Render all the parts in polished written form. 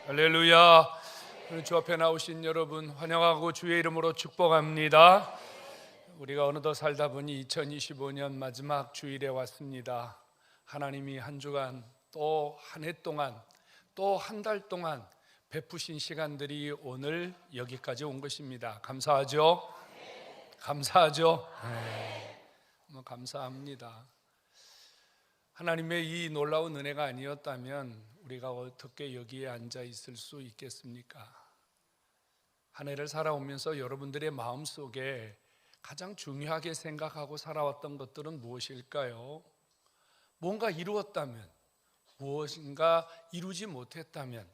할렐루야. 오늘 주 앞에 나오신 여러분 환영하고 주의 이름으로 축복합니다. 우리가 어느덧 살다 보니 2025년 마지막 주일에 왔습니다. 하나님이 한 주간 또 한 해 동안 또 한 달 동안 베푸신 시간들이 오늘 여기까지 온 것입니다. 감사하죠? 감사하죠? 감사합니다. 하나님의 이 놀라운 은혜가 아니었다면 우리가 어떻게 여기에 앉아 있을 수 있겠습니까? 한 해를 살아오면서 여러분들의 마음속에 가장 중요하게 생각하고 살아왔던 것들은 무엇일까요? 뭔가 이루었다면, 무엇인가 이루지 못했다면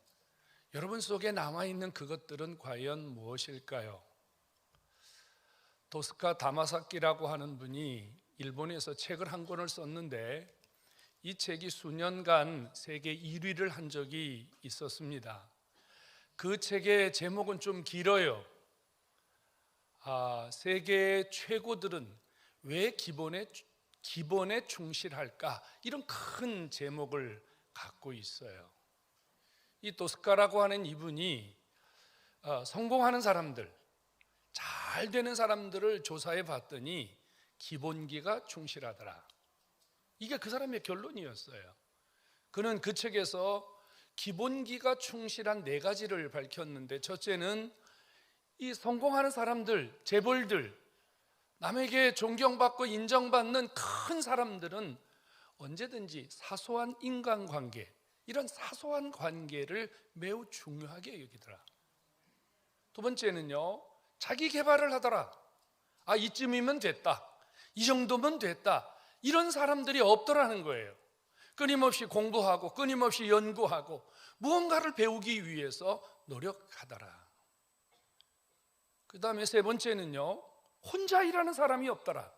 여러분 속에 남아있는 그것들은 과연 무엇일까요? 도스카 다마사키라고 하는 분이 일본에서 책을 한 권을 썼는데 이 책이 수년간 세계 1위를 한 적이 있었습니다. 그 책의 제목은 좀 길어요. 세계 최고들은 왜 기본에 충실할까? 이런 큰 제목을 갖고 있어요. 이 도스카라고 하는 이분이 성공하는 사람들, 잘 되는 사람들을 조사해 봤더니 기본기가 충실하더라. 이게 그 사람의 결론이었어요. 그는 그 책에서 기본기가 충실한 4가지를 밝혔는데, 첫째는 이 성공하는 사람들, 재벌들, 남에게 존경받고 인정받는 큰 사람들은 언제든지 사소한 인간관계, 이런 사소한 관계를 매우 중요하게 여기더라. 두 번째는요, 자기 개발을 하더라. 이쯤이면 됐다, 이 정도면 됐다, 이런 사람들이 없더라는 거예요. 끊임없이 공부하고 끊임없이 연구하고 무언가를 배우기 위해서 노력하더라. 그 다음에 세 번째는요, 혼자 일하는 사람이 없더라.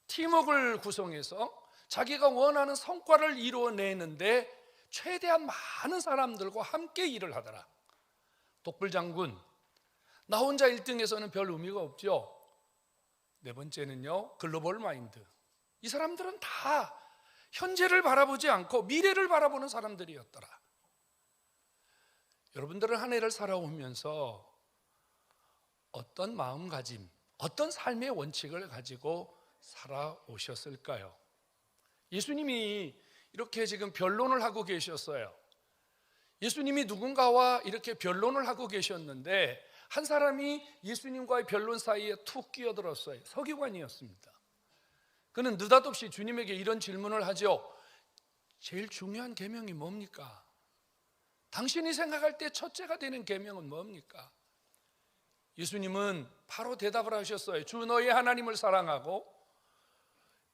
팀워크를 구성해서 자기가 원하는 성과를 이루어내는데 최대한 많은 사람들과 함께 일을 하더라. 독불장군, 나 혼자 1등에서는 별 의미가 없죠. 네 번째는요, 글로벌 마인드. 이 사람들은 다 현재를 바라보지 않고 미래를 바라보는 사람들이었더라. 여러분들은 한 해를 살아오면서 어떤 마음가짐, 어떤 삶의 원칙을 가지고 살아오셨을까요? 예수님이 이렇게 지금 변론을 하고 계셨어요. 예수님이 누군가와 이렇게 변론을 하고 계셨는데 한 사람이 예수님과의 변론 사이에 툭 끼어들었어요. 서기관이었습니다. 그는 느닷없이 주님에게 이런 질문을 하죠. 제일 중요한 계명이 뭡니까? 당신이 생각할 때 첫째가 되는 계명은 뭡니까? 예수님은 바로 대답을 하셨어요. 주 너의 하나님을 사랑하고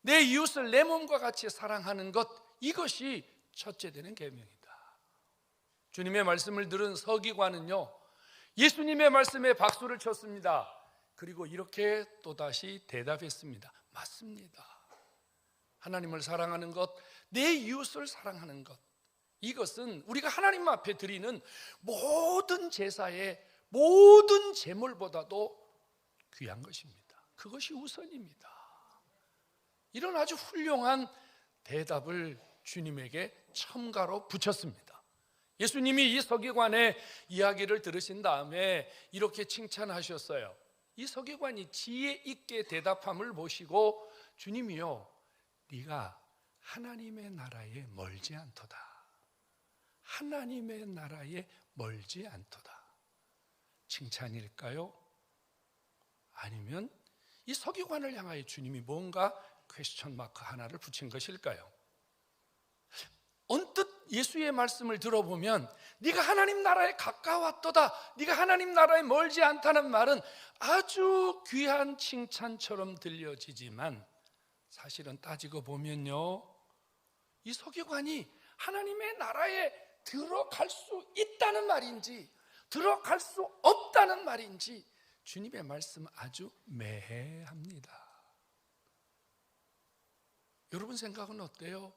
내 이웃을 내 몸과 같이 사랑하는 것, 이것이 첫째 되는 계명이다. 주님의 말씀을 들은 서기관은요, 예수님의 말씀에 박수를 쳤습니다. 그리고 이렇게 또다시 대답했습니다. 맞습니다. 하나님을 사랑하는 것, 내 이웃을 사랑하는 것, 이것은 우리가 하나님 앞에 드리는 모든 제사의 모든 제물보다도 귀한 것입니다. 그것이 우선입니다. 이런 아주 훌륭한 대답을 주님에게 첨가로 붙였습니다. 예수님이 이 서기관의 이야기를 들으신 다음에 이렇게 칭찬하셨어요. 이 서기관이 지혜 있게 대답함을 보시고 주님이요, 네가 하나님의 나라에 멀지 않도다. 하나님의 나라에 멀지 않도다. 칭찬일까요? 아니면 이 서기관을 향하여 주님이 뭔가 퀘스천 마크 하나를 붙인 것일까요? 언뜻 예수의 말씀을 들어보면 네가 하나님 나라에 가까웠도다, 네가 하나님 나라에 멀지 않다는 말은 아주 귀한 칭찬처럼 들려지지만 사실은 따지고 보면요, 이 서기관이 하나님의 나라에 들어갈 수 있다는 말인지 들어갈 수 없다는 말인지 주님의 말씀은 아주 매해합니다. 여러분 생각은 어때요?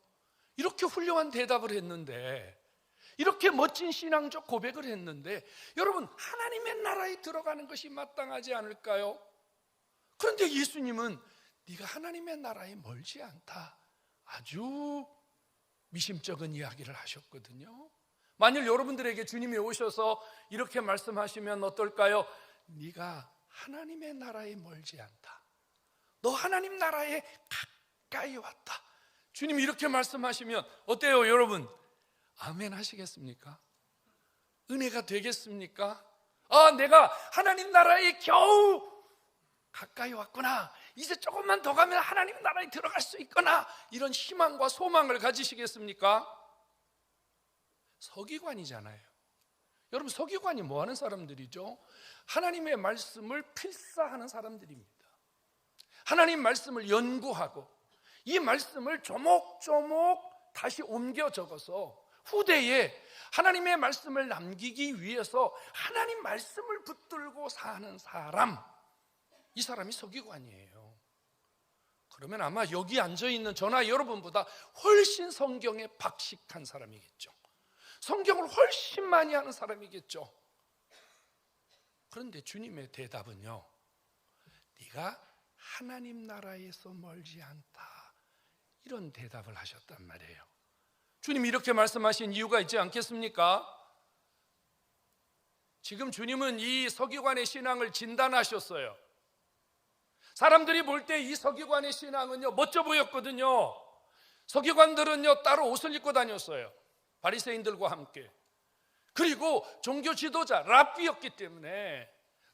이렇게 훌륭한 대답을 했는데, 이렇게 멋진 신앙적 고백을 했는데, 여러분 하나님의 나라에 들어가는 것이 마땅하지 않을까요? 그런데 예수님은 네가 하나님의 나라에 멀지 않다, 아주 미심쩍은 이야기를 하셨거든요. 만일 여러분들에게 주님이 오셔서 이렇게 말씀하시면 어떨까요? 네가 하나님의 나라에 멀지 않다. 너 하나님 나라에 가까이 왔다. 주님이 이렇게 말씀하시면 어때요, 여러분? 아멘 하시겠습니까? 은혜가 되겠습니까? 아, 내가 하나님 나라에 겨우 가까이 왔구나. 이제 조금만 더 가면 하나님 나라에 들어갈 수 있구나. 이런 희망과 소망을 가지시겠습니까? 서기관이잖아요. 여러분, 서기관이 뭐 하는 사람들이죠? 하나님의 말씀을 필사하는 사람들입니다. 하나님 말씀을 연구하고 이 말씀을 조목조목 다시 옮겨 적어서 후대에 하나님의 말씀을 남기기 위해서 하나님 말씀을 붙들고 사는 사람, 이 사람이 서기관이에요. 그러면 아마 여기 앉아있는 저나 여러분보다 훨씬 성경에 박식한 사람이겠죠. 성경을 훨씬 많이 하는 사람이겠죠. 그런데 주님의 대답은요, 네가 하나님 나라에서 멀지 않다, 이런 대답을 하셨단 말이에요. 주님이 이렇게 말씀하신 이유가 있지 않겠습니까? 지금 주님은 이 서기관의 신앙을 진단하셨어요. 사람들이 볼 때 이 서기관의 신앙은요, 멋져 보였거든요. 서기관들은요, 따로 옷을 입고 다녔어요. 바리새인들과 함께. 그리고 종교 지도자 랍비였기 때문에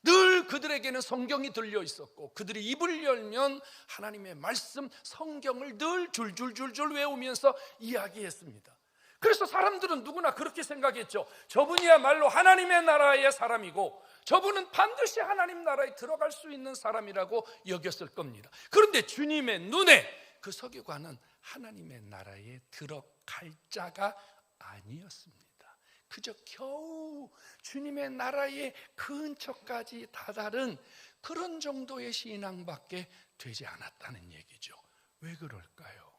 늘 그들에게는 성경이 들려 있었고, 그들이 입을 열면 하나님의 말씀, 성경을 늘 줄줄줄줄 외우면서 이야기했습니다. 그래서 사람들은 누구나 그렇게 생각했죠. 저분이야말로 하나님의 나라의 사람이고 저분은 반드시 하나님 나라에 들어갈 수 있는 사람이라고 여겼을 겁니다. 그런데 주님의 눈에 그 서기관은 하나님의 나라에 들어갈 자가 아니었습니다. 그저 겨우 주님의 나라의 근처까지 다다른 그런 정도의 신앙밖에 되지 않았다는 얘기죠. 왜 그럴까요?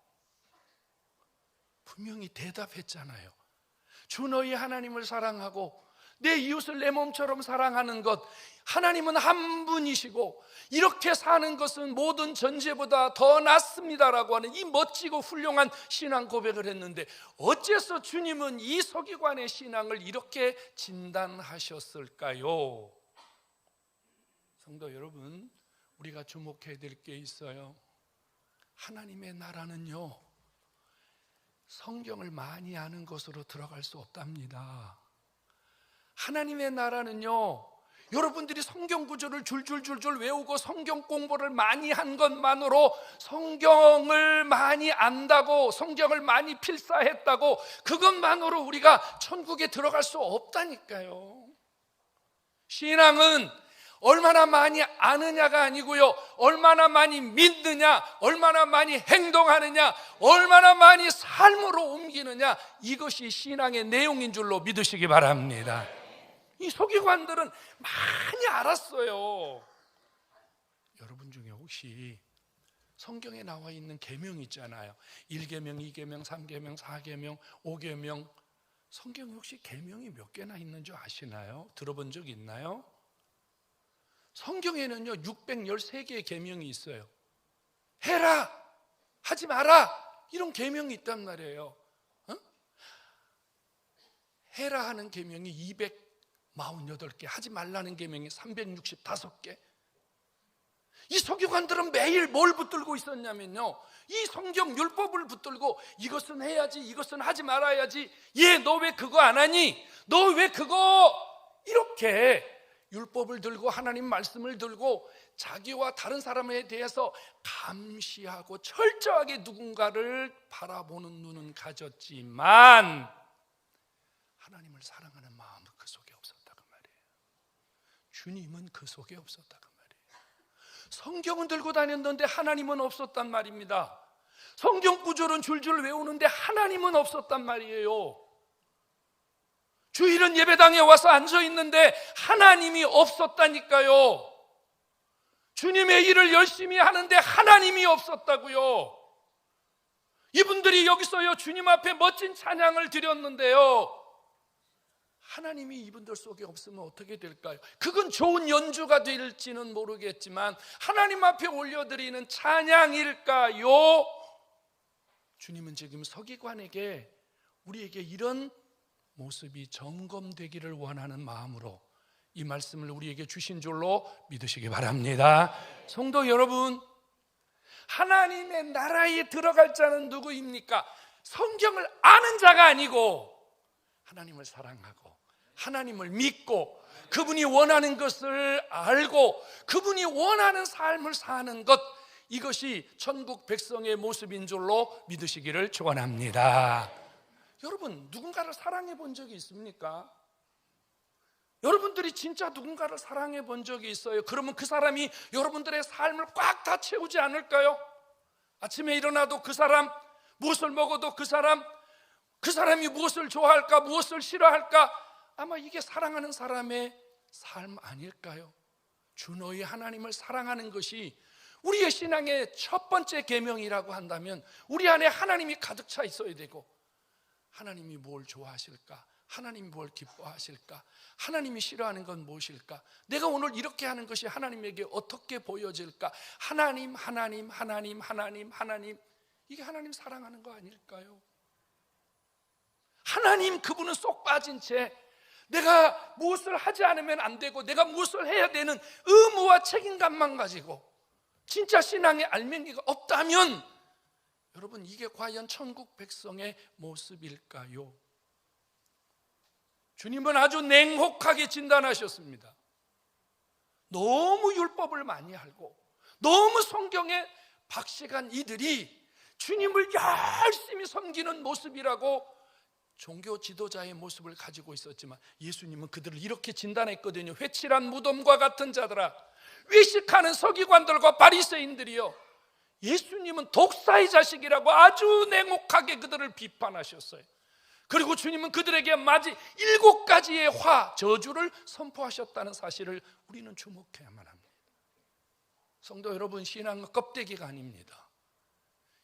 분명히 대답했잖아요. 주 너희 하나님을 사랑하고 내 이웃을 내 몸처럼 사랑하는 것, 하나님은 한 분이시고 이렇게 사는 것은 모든 전제보다 더 낫습니다라고 하는 이 멋지고 훌륭한 신앙 고백을 했는데, 어째서 주님은 이 서기관의 신앙을 이렇게 진단하셨을까요? 성도 여러분, 우리가 주목해야 될 게 있어요. 하나님의 나라는요, 성경을 많이 아는 것으로 들어갈 수 없답니다. 하나님의 나라는요, 여러분들이 성경 구절을 줄줄줄줄 외우고 성경 공부를 많이 한 것만으로, 성경을 많이 안다고, 성경을 많이 필사했다고 그것만으로 우리가 천국에 들어갈 수 없다니까요. 신앙은 얼마나 많이 아느냐가 아니고요, 얼마나 많이 믿느냐, 얼마나 많이 행동하느냐, 얼마나 많이 삶으로 옮기느냐, 이것이 신앙의 내용인 줄로 믿으시기 바랍니다. 이 서기관들은 많이 알았어요. 여러분 중에 혹시 성경에 나와 있는 계명 있잖아요. 1계명, 2계명, 3계명, 4계명, 5계명. 성경에 혹시 계명이 몇 개나 있는 줄 아시나요? 들어본 적 있나요? 성경에는요 613개의 계명이 있어요. 해라, 하지 마라, 이런 계명이 있단 말이에요. 해라 하는 계명이 248개, 하지 말라는 계명이 365개. 이 서기관들은 매일 뭘 붙들고 있었냐면요, 이 성경 율법을 붙들고 이것은 해야지, 이것은 하지 말아야지, 얘 너 왜 그거 안 하니, 너 왜 그거, 이렇게 율법을 들고 하나님 말씀을 들고 자기와 다른 사람에 대해서 감시하고 철저하게 누군가를 바라보는 눈은 가졌지만 하나님을 사랑하는 마음은 그 속에 없었다 그 말이에요. 주님은 그 속에 없었다 그 말이에요. 성경은 들고 다녔는데 하나님은 없었단 말입니다. 성경 구절은 줄줄 외우는데 하나님은 없었단 말이에요. 주일은 예배당에 와서 앉아있는데 하나님이 없었다니까요. 주님의 일을 열심히 하는데 하나님이 없었다고요. 이분들이 여기서요 주님 앞에 멋진 찬양을 드렸는데요, 하나님이 이분들 속에 없으면 어떻게 될까요? 그건 좋은 연주가 될지는 모르겠지만 하나님 앞에 올려드리는 찬양일까요? 주님은 지금 서기관에게, 우리에게 이런 모습이 점검되기를 원하는 마음으로 이 말씀을 우리에게 주신 줄로 믿으시기 바랍니다. 성도 여러분, 하나님의 나라에 들어갈 자는 누구입니까? 성경을 아는 자가 아니고 하나님을 사랑하고 하나님을 믿고 그분이 원하는 것을 알고 그분이 원하는 삶을 사는 것, 이것이 천국 백성의 모습인 줄로 믿으시기를 축원합니다. 여러분, 누군가를 사랑해 본 적이 있습니까? 여러분들이 진짜 누군가를 사랑해 본 적이 있어요? 그러면 그 사람이 여러분들의 삶을 꽉 다 채우지 않을까요? 아침에 일어나도 그 사람, 무엇을 먹어도 그 사람이 무엇을 좋아할까, 무엇을 싫어할까, 아마 이게 사랑하는 사람의 삶 아닐까요? 주 너희 하나님을 사랑하는 것이 우리의 신앙의 첫 번째 계명이라고 한다면 우리 안에 하나님이 가득 차 있어야 되고, 하나님이 뭘 좋아하실까? 하나님이 뭘 기뻐하실까? 하나님이 싫어하는 건 무엇일까? 내가 오늘 이렇게 하는 것이 하나님에게 어떻게 보여질까? 하나님, 하나님, 하나님, 하나님, 하나님, 이게 하나님 사랑하는 거 아닐까요? 하나님, 그분은 쏙 빠진 채 내가 무엇을 하지 않으면 안 되고 내가 무엇을 해야 되는 의무와 책임감만 가지고 진짜 신앙의 알맹이가 없다면, 여러분, 이게 과연 천국 백성의 모습일까요? 주님은 아주 냉혹하게 진단하셨습니다. 너무 율법을 많이 알고 너무 성경에 박식한 이들이 주님을 열심히 섬기는 모습이라고 종교 지도자의 모습을 가지고 있었지만, 예수님은 그들을 이렇게 진단했거든요. 회칠한 무덤과 같은 자들아, 외식하는 서기관들과 바리새인들이요, 예수님은 독사의 자식이라고 아주 냉혹하게 그들을 비판하셨어요. 그리고 주님은 그들에게 맞이 7가지의 저주를 선포하셨다는 사실을 우리는 주목해야만 합니다. 성도 여러분, 신앙은 껍데기가 아닙니다.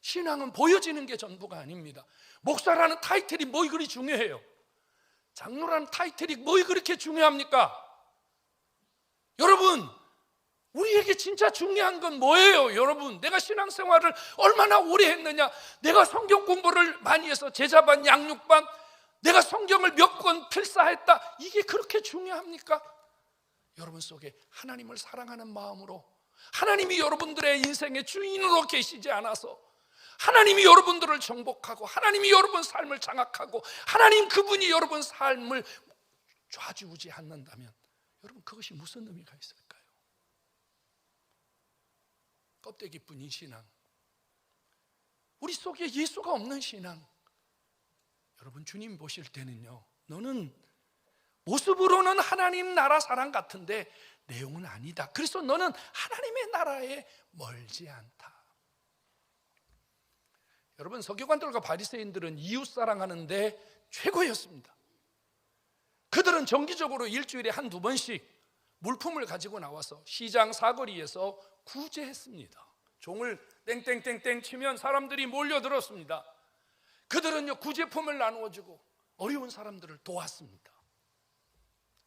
신앙은 보여지는 게 전부가 아닙니다. 목사라는 타이틀이 뭐 그리 중요해요? 장로라는 타이틀이 뭐 그렇게 중요합니까? 여러분, 우리에게 진짜 중요한 건 뭐예요? 여러분, 내가 신앙생활을 얼마나 오래 했느냐, 내가 성경 공부를 많이 해서 제자반, 양육반, 내가 성경을 몇 권 필사했다, 이게 그렇게 중요합니까? 여러분 속에 하나님을 사랑하는 마음으로, 하나님이 여러분들의 인생의 주인으로 계시지 않아서 하나님이 여러분들을 정복하고 하나님이 여러분 삶을 장악하고 하나님 그분이 여러분 삶을 좌지우지 않는다면, 여러분, 그것이 무슨 의미가 있을까요? 껍데기뿐인 신앙, 우리 속에 예수가 없는 신앙, 여러분, 주님 보실 때는요, 너는 모습으로는 하나님 나라 사람 같은데 내용은 아니다. 그래서 너는 하나님의 나라에 멀지 않다. 여러분, 서기관들과 바리새인들은 이웃 사랑하는데 최고였습니다. 그들은 정기적으로 일주일에 한두 번씩 물품을 가지고 나와서 시장 사거리에서 구제했습니다. 종을 땡땡땡땡 치면 사람들이 몰려들었습니다. 그들은요, 구제품을 나누어주고 어려운 사람들을 도왔습니다.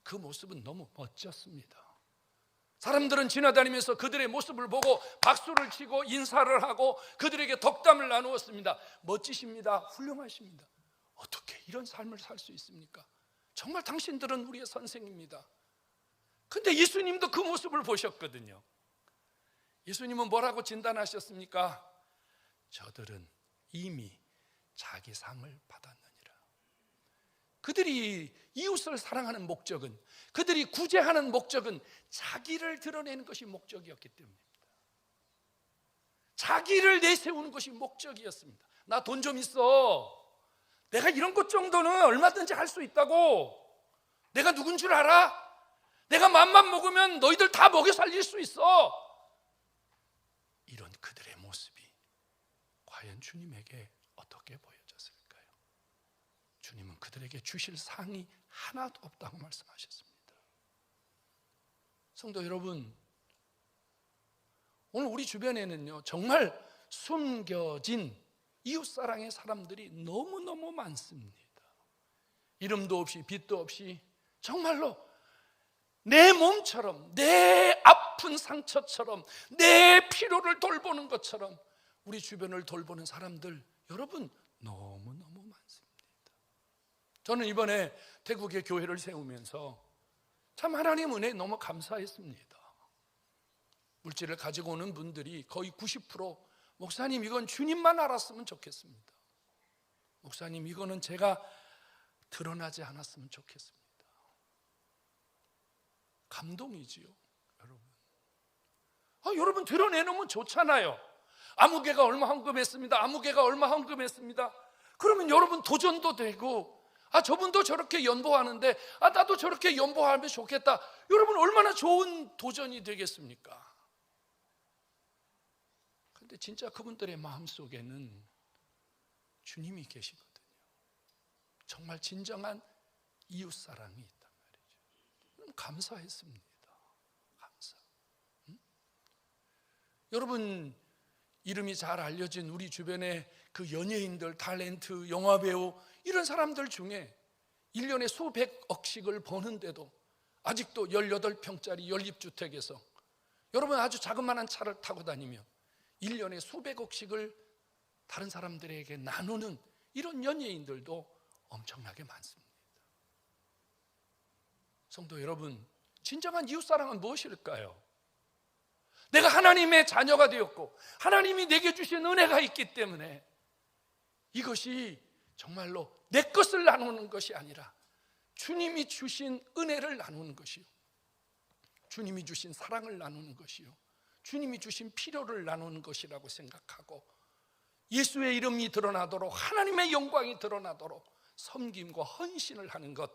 그 모습은 너무 멋졌습니다. 사람들은 지나다니면서 그들의 모습을 보고 박수를 치고 인사를 하고 그들에게 덕담을 나누었습니다. 멋지십니다. 훌륭하십니다. 어떻게 이런 삶을 살 수 있습니까? 정말 당신들은 우리의 선생입니다. 근데 예수님도 그 모습을 보셨거든요. 예수님은 뭐라고 진단하셨습니까? 저들은 이미 자기 상을 받았느니라. 그들이 이웃을 사랑하는 목적은, 그들이 구제하는 목적은 자기를 드러내는 것이 목적이었기 때문입니다. 자기를 내세우는 것이 목적이었습니다. 나 돈 좀 있어, 내가 이런 것 정도는 얼마든지 할 수 있다고, 내가 누군 줄 알아? 내가 맘만 먹으면 너희들 다 먹여 살릴 수 있어. 이런 그들의 모습이 과연 주님에게 어떻게 보여졌을까요? 주님은 그들에게 주실 상이 하나도 없다고 말씀하셨습니다. 성도 여러분, 오늘 우리 주변에는요, 정말 숨겨진 이웃사랑의 사람들이 너무너무 많습니다. 이름도 없이 빛도 없이 정말로 내 몸처럼, 내 아픈 상처처럼, 내 피로를 돌보는 것처럼 우리 주변을 돌보는 사람들, 여러분, 너무너무 많습니다. 저는 이번에 태국에 교회를 세우면서 참 하나님 은혜에 너무 감사했습니다. 물질을 가지고 오는 분들이 거의 90% 목사님 이건 주님만 알았으면 좋겠습니다. 목사님 이거는 제가 드러나지 않았으면 좋겠습니다. 감동이지요, 여러분. 여러분 드러내놓으면 좋잖아요. 아무개가 얼마 헌금했습니다. 아무개가 얼마 헌금했습니다. 그러면 여러분 도전도 되고, 저분도 저렇게 연보하는데 나도 저렇게 연보하면 좋겠다. 여러분 얼마나 좋은 도전이 되겠습니까? 근데 진짜 그분들의 마음속에는 주님이 계시거든요. 정말 진정한 이웃사랑이 있단 말이죠. 감사했습니다. 감사. 여러분 이름이 잘 알려진 우리 주변에 그 연예인들, 탤런트, 영화배우 이런 사람들 중에 1년에 수백억씩을 버는데도 아직도 18평짜리 연립주택에서 여러분 아주 자그마한 차를 타고 다니며 1년에 수백억씩을 다른 사람들에게 나누는 이런 연예인들도 엄청나게 많습니다. 성도 여러분, 진정한 이웃사랑은 무엇일까요? 내가 하나님의 자녀가 되었고 하나님이 내게 주신 은혜가 있기 때문에 이것이 정말로 내 것을 나누는 것이 아니라 주님이 주신 은혜를 나누는 것이요, 주님이 주신 사랑을 나누는 것이요, 주님이 주신 필요를 나누는 것이라고 생각하고 예수의 이름이 드러나도록, 하나님의 영광이 드러나도록 섬김과 헌신을 하는 것,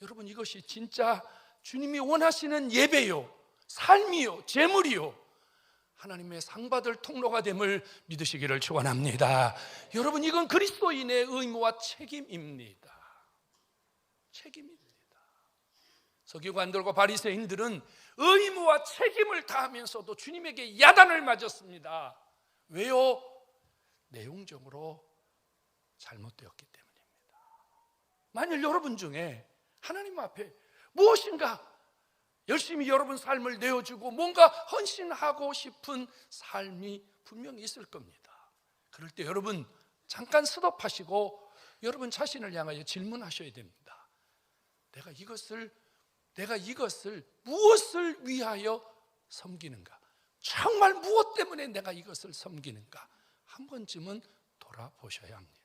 여러분 이것이 진짜 주님이 원하시는 예배요, 삶이요, 재물이요, 하나님의 상받을 통로가 됨을 믿으시기를 축원합니다. 여러분 이건 그리스도인의 의무와 책임입니다. 책임입니다. 서기관들과 바리새인들은 의무와 책임을 다하면서도 주님에게 야단을 맞았습니다. 왜요? 내용적으로 잘못되었기 때문입니다. 만일 여러분 중에 하나님 앞에 무엇인가 열심히 여러분 삶을 내어주고 뭔가 헌신하고 싶은 삶이 분명히 있을 겁니다. 그럴 때 여러분 잠깐 스톱하시고 여러분 자신을 향하여 질문하셔야 됩니다. 내가 이것을 무엇을 위하여 섬기는가? 정말 무엇 때문에 내가 이것을 섬기는가? 한 번쯤은 돌아보셔야 합니다.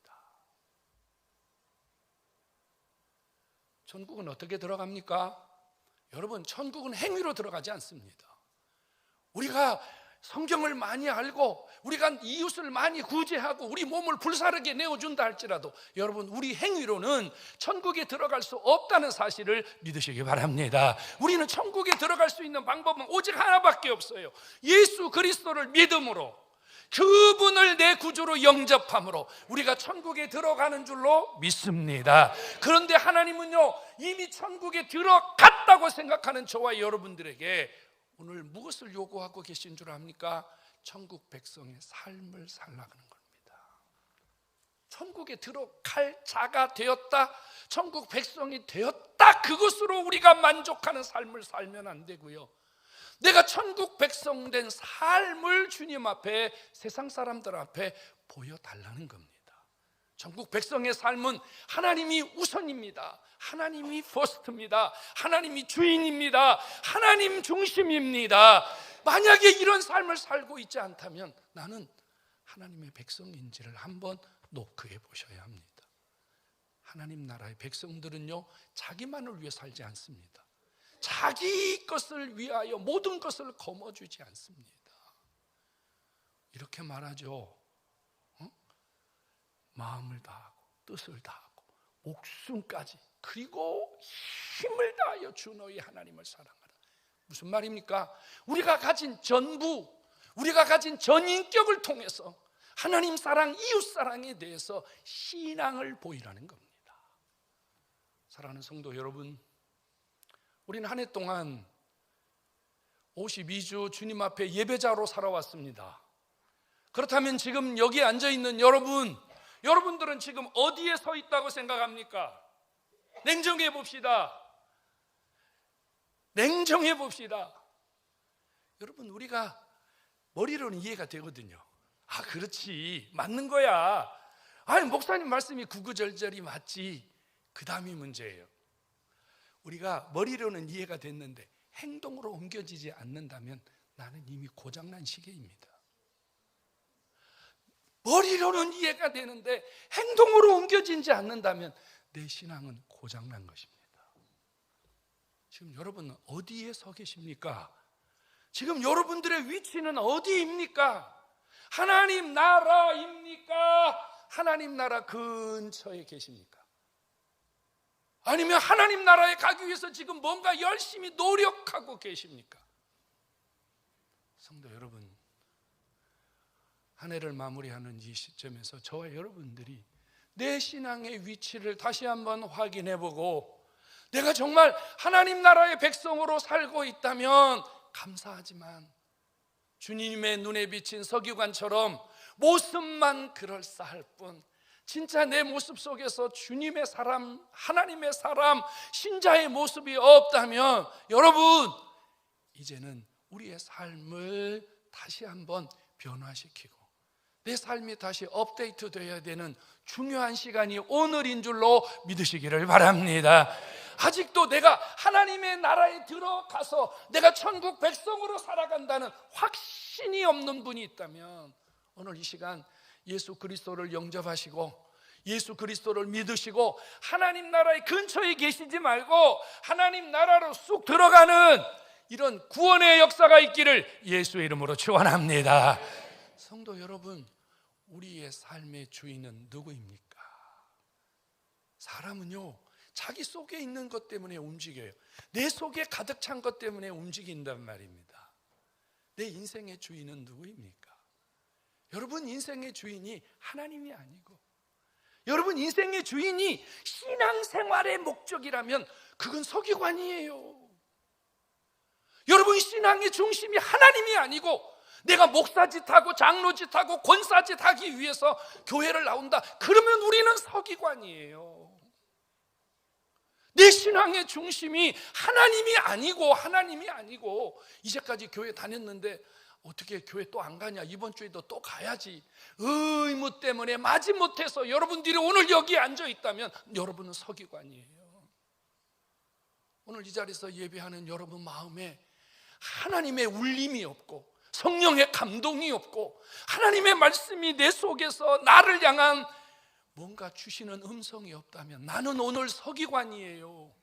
천국은 어떻게 들어갑니까? 여러분 천국은 행위로 들어가지 않습니다. 우리가 성경을 많이 알고 우리가 이웃을 많이 구제하고 우리 몸을 불사르게 내어준다 할지라도 여러분 우리 행위로는 천국에 들어갈 수 없다는 사실을 믿으시기 바랍니다. 우리는 천국에 들어갈 수 있는 방법은 오직 하나밖에 없어요. 예수 그리스도를 믿음으로, 그분을 내 구주로 영접함으로 우리가 천국에 들어가는 줄로 믿습니다. 그런데 하나님은요 이미 천국에 들어갔다고 생각하는 저와 여러분들에게 오늘 무엇을 요구하고 계신 줄 압니까? 천국 백성의 삶을 살라는 겁니다. 천국에 들어갈 자가 되었다, 천국 백성이 되었다, 그것으로 우리가 만족하는 삶을 살면 안 되고요, 내가 천국 백성 된 삶을 주님 앞에, 세상 사람들 앞에 보여달라는 겁니다. 천국 백성의 삶은 하나님이 우선입니다. 하나님이 퍼스트입니다. 하나님이 주인입니다. 하나님 중심입니다. 만약에 이런 삶을 살고 있지 않다면 나는 하나님의 백성인지를 한번 노크해 보셔야 합니다. 하나님 나라의 백성들은요 자기만을 위해 살지 않습니다. 자기 것을 위하여 모든 것을 거머쥐지 않습니다. 이렇게 말하죠. 마음을 다하고 뜻을 다하고 목숨까지, 그리고 힘을 다하여 주 너희 하나님을 사랑하라. 무슨 말입니까? 우리가 가진 전부, 우리가 가진 전인격을 통해서 하나님 사랑, 이웃 사랑에 대해서 신앙을 보이라는 겁니다. 사랑하는 성도 여러분, 우리는 한 해 동안 52주 주님 앞에 예배자로 살아왔습니다. 그렇다면 지금 여기 앉아있는 여러분들은 지금 어디에 서 있다고 생각합니까? 냉정해 봅시다. 냉정해 봅시다. 여러분 우리가 머리로는 이해가 되거든요. 그렇지, 맞는 거야. 목사님 말씀이 구구절절이 맞지. 그 다음이 문제예요. 우리가 머리로는 이해가 됐는데 행동으로 옮겨지지 않는다면 나는 이미 고장난 시계입니다. 머리로는 이해가 되는데 행동으로 옮겨지지 않는다면 내 신앙은 고장난 것입니다. 지금 여러분 어디에 서 계십니까? 지금 여러분들의 위치는 어디입니까? 하나님 나라입니까? 하나님 나라 근처에 계십니까? 아니면 하나님 나라에 가기 위해서 지금 뭔가 열심히 노력하고 계십니까? 성도 여러분, 한 해를 마무리하는 이 시점에서 저와 여러분들이 내 신앙의 위치를 다시 한번 확인해보고 내가 정말 하나님 나라의 백성으로 살고 있다면 감사하지만 주님의 눈에 비친 서기관처럼 모습만 그럴싸할 뿐 진짜 내 모습 속에서 주님의 사람, 하나님의 사람, 신자의 모습이 없다면 여러분 이제는 우리의 삶을 다시 한번 변화시키고 내 삶이 다시 업데이트 되어야 되는 중요한 시간이 오늘인 줄로 믿으시기를 바랍니다. 아직도 내가 하나님의 나라에 들어가서 내가 천국 백성으로 살아간다는 확신이 없는 분이 있다면 오늘 이 시간 예수 그리스도를 영접하시고 예수 그리스도를 믿으시고 하나님 나라의 근처에 계시지 말고 하나님 나라로 쑥 들어가는 이런 구원의 역사가 있기를 예수의 이름으로 축원합니다. 성도 여러분, 우리의 삶의 주인은 누구입니까? 사람은요 자기 속에 있는 것 때문에 움직여요. 내 속에 가득 찬 것 때문에 움직인단 말입니다. 내 인생의 주인은 누구입니까? 여러분 인생의 주인이 하나님이 아니고 여러분 인생의 주인이 신앙생활의 목적이라면 그건 서기관이에요. 여러분 신앙의 중심이 하나님이 아니고 내가 목사짓하고 장로짓하고 권사짓하기 위해서 교회를 나온다 그러면 우리는 서기관이에요. 내 신앙의 중심이 하나님이 아니고 이제까지 교회 다녔는데 어떻게 교회 또 안 가냐, 이번 주에도 또 가야지 의무 때문에 마지못해서 여러분들이 오늘 여기 앉아 있다면 여러분은 서기관이에요. 오늘 이 자리에서 예배하는 여러분 마음에 하나님의 울림이 없고 성령의 감동이 없고 하나님의 말씀이 내 속에서 나를 향한 뭔가 주시는 음성이 없다면 나는 오늘 서기관이에요.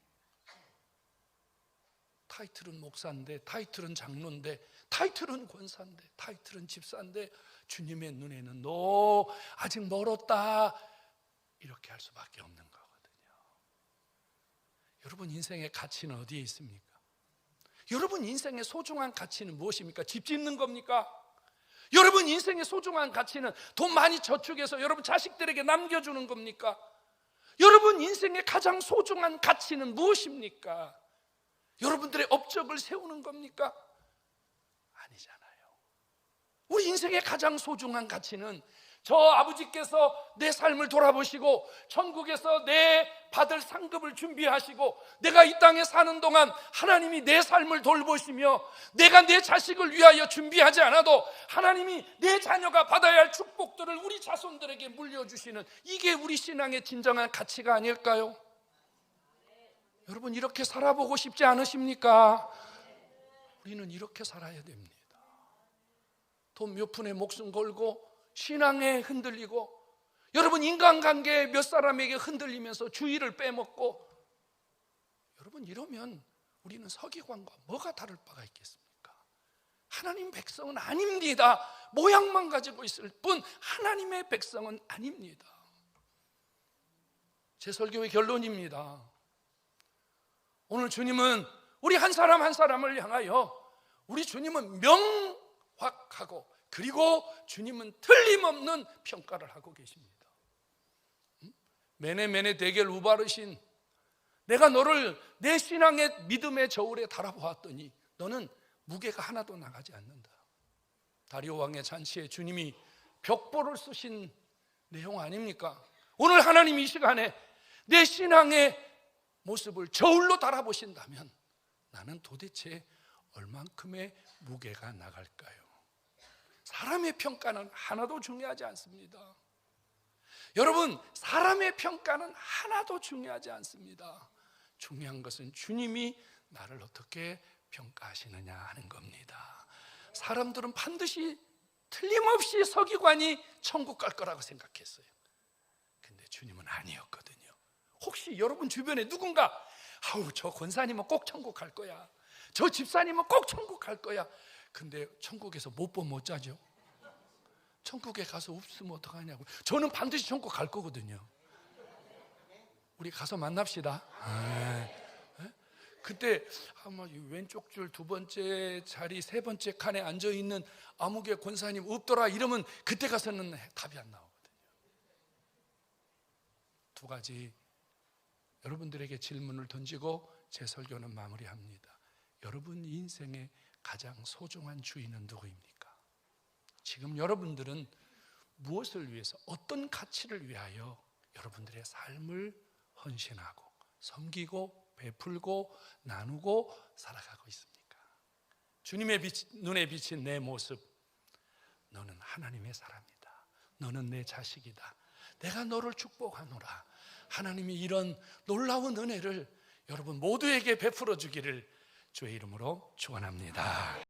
타이틀은 목사인데, 타이틀은 장로인데, 타이틀은 권사인데, 타이틀은 집사인데 주님의 눈에는 너 아직 멀었다 이렇게 할 수밖에 없는 거거든요. 여러분 인생의 가치는 어디에 있습니까? 여러분 인생의 소중한 가치는 무엇입니까? 집 짓는 겁니까? 여러분 인생의 소중한 가치는 돈 많이 저축해서 여러분 자식들에게 남겨주는 겁니까? 여러분 인생의 가장 소중한 가치는 무엇입니까? 여러분들의 업적을 세우는 겁니까? 아니잖아요. 우리 인생의 가장 소중한 가치는 저 아버지께서 내 삶을 돌아보시고 천국에서 내 받을 상급을 준비하시고 내가 이 땅에 사는 동안 하나님이 내 삶을 돌보시며 내가 내 자식을 위하여 준비하지 않아도 하나님이 내 자녀가 받아야 할 축복들을 우리 자손들에게 물려주시는 이게 우리 신앙의 진정한 가치가 아닐까요? 여러분 이렇게 살아보고 싶지 않으십니까? 우리는 이렇게 살아야 됩니다. 돈 몇 푼에 목숨 걸고 신앙에 흔들리고 여러분 인간관계에 몇 사람에게 흔들리면서 주의를 빼먹고 여러분 이러면 우리는 서기관과 뭐가 다를 바가 있겠습니까? 하나님 백성은 아닙니다. 모양만 가지고 있을 뿐 하나님의 백성은 아닙니다. 제 설교의 결론입니다. 오늘 주님은 우리 한 사람 한 사람을 향하여 우리 주님은 명확하고 그리고 주님은 틀림없는 평가를 하고 계십니다. 매네 대결 우바르신 내가 너를 내 신앙의 믿음의 저울에 달아보았더니 너는 무게가 하나도 나가지 않는다. 다리오 왕의 잔치에 주님이 벽보를 쓰신 내용 아닙니까? 오늘 하나님 이 시간에 내 신앙의 모습을 저울로 달아보신다면 나는 도대체 얼만큼의 무게가 나갈까요? 사람의 평가는 하나도 중요하지 않습니다. 여러분, 사람의 평가는 하나도 중요하지 않습니다. 중요한 것은 주님이 나를 어떻게 평가하시느냐 하는 겁니다. 사람들은 반드시 틀림없이 서기관이 천국 갈 거라고 생각했어요. 근데 주님은 아니었거든요. 혹시 여러분 주변에 누군가 아우 저 권사님은 꼭 천국 갈 거야, 저 집사님은 꼭 천국 갈 거야, 근데 천국에서 못 보면 못 자죠? 천국에 가서 없으면 어떡하냐고. 저는 반드시 천국 갈 거거든요. 우리 가서 만납시다. 그때 아마 왼쪽 줄 두 번째 자리 세 번째 칸에 앉아있는 아무개 권사님 없더라 이러면 그때 가서는 답이 안 나오거든요. 두 가지 여러분들에게 질문을 던지고 제 설교는 마무리합니다. 여러분 인생의 가장 소중한 주인은 누구입니까? 지금 여러분들은 무엇을 위해서, 어떤 가치를 위하여 여러분들의 삶을 헌신하고 섬기고 베풀고 나누고 살아가고 있습니까? 주님의 눈에 비친 내 모습, 너는 하나님의 사람이다, 너는 내 자식이다, 내가 너를 축복하노라. 하나님이 이런 놀라운 은혜를 여러분 모두에게 베풀어 주기를 주의 이름으로 축원합니다.